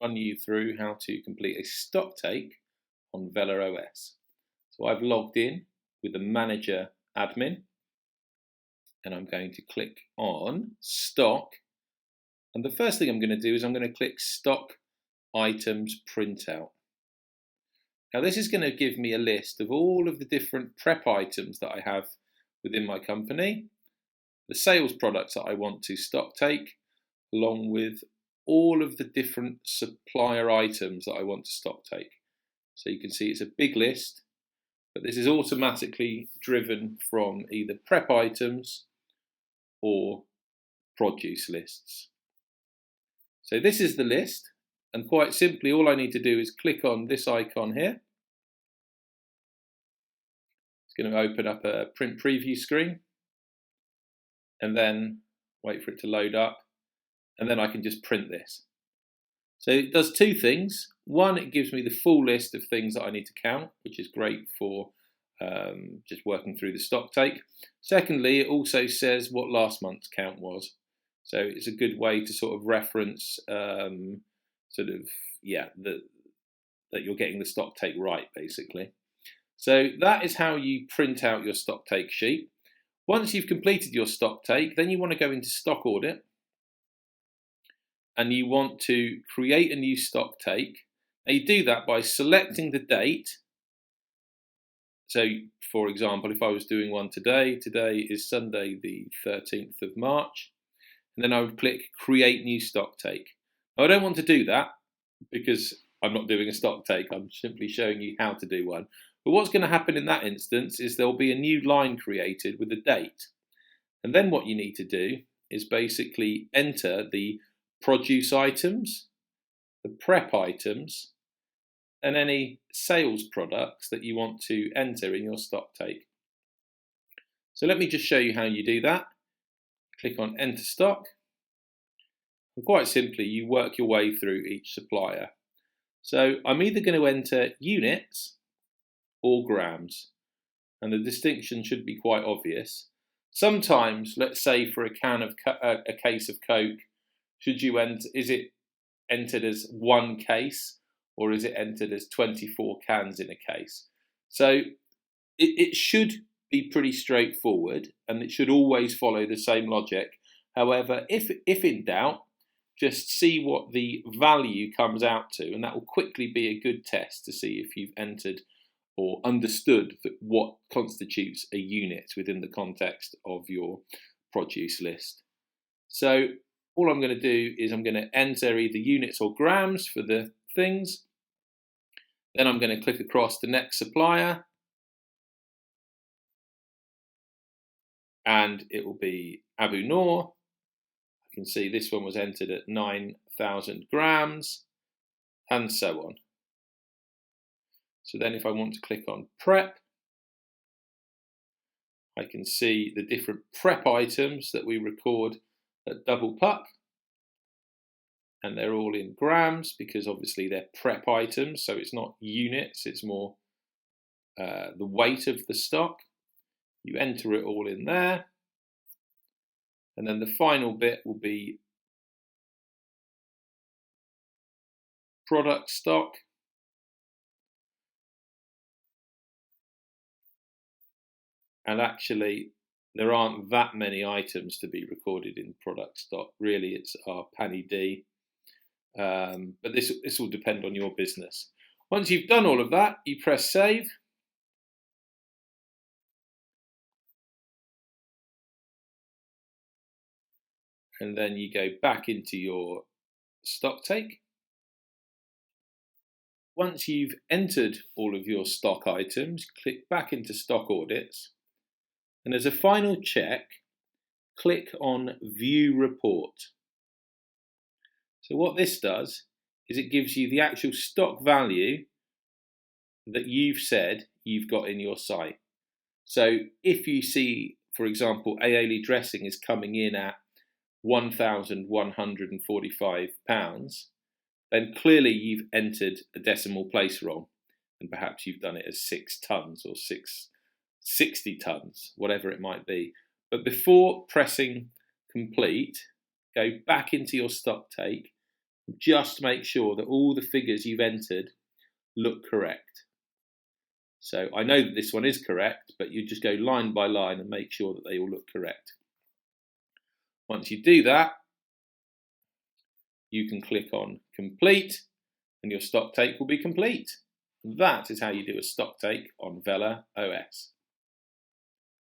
run you through how to complete a stock take on Vela OS. So I've logged in with the manager admin, and I'm going to click on stock. And the first thing I'm going to do is I'm going to click stock items printout. Now this is going to give me a list of all of the different prep items that I have within my company, the sales products that I want to stock take, along with all of the different supplier items that I want to stock take. So you can see it's a big list, but this is automatically driven from either prep items or produce lists. So this is the list, and quite simply all I need to do is click on this icon here. It's going to open up a print preview screen, and then wait for it to load up, and then I can just print this. So it does two things. One, it gives me the full list of things that I need to count, which is great for just working through the stock take. Secondly, it also says what last month's count was. So it's a good way to sort of reference that you're getting the stock take right, basically. So that is how you print out your stock take sheet. Once you've completed your stock take, then you want to go into stock audit, and you want to create a new stock take. Now you do that by selecting the date. So for example, if I was doing one today is Sunday the 13th of March, and then I would click create new stock take. Now I don't want to do that because I'm not doing a stock take, I'm simply showing you how to do one. But what's going to happen in that instance is there'll be a new line created with a date. And then what you need to do is basically enter the produce items, the prep items, and any sales products that you want to enter in your stock take. So let me just show you how you do that. Click on enter stock. And quite simply, you work your way through each supplier. So I'm either going to enter units or grams, and the distinction should be quite obvious. Sometimes, let's say for a case of Coke, is it entered as one case, or is it entered as 24 cans in a case? So it should be pretty straightforward, and it should always follow the same logic. However, if in doubt, just see what the value comes out to, and that will quickly be a good test to see if you've entered or understood what constitutes a unit within the context of your produce list. So all I'm going to do is I'm going to enter either units or grams for the things. Then I'm going to click across the next supplier, and it will be Abu Noor. I can see this one was entered at 9,000 grams, and so on. So then if I want to click on prep, I can see the different prep items that we record at double puck, and they're all in grams because obviously they're prep items, so it's not units, it's more the weight of the stock. You enter it all in there, and then the final bit will be product stock. And actually, there aren't that many items to be recorded in product stock. Really, it's our Panny D. But this will depend on your business. Once you've done all of that, you press save. And then you go back into your stock take. Once you've entered all of your stock items, click back into stock audits. And as a final check, click on View Report. So what this does is it gives you the actual stock value that you've said you've got in your site. So if you see, for example, aioli dressing is coming in at £1,145, then clearly you've entered a decimal place wrong, and perhaps you've done it as 6 tons or 60 tons, whatever it might be. But before pressing complete, go back into your stock take just make sure that all the figures you've entered look correct. So I know that this one is correct, but you just go line by line and make sure that they all look correct. Once you do that, you can click on complete and your stock take will be complete. That is how you do a stock take on Vela OS.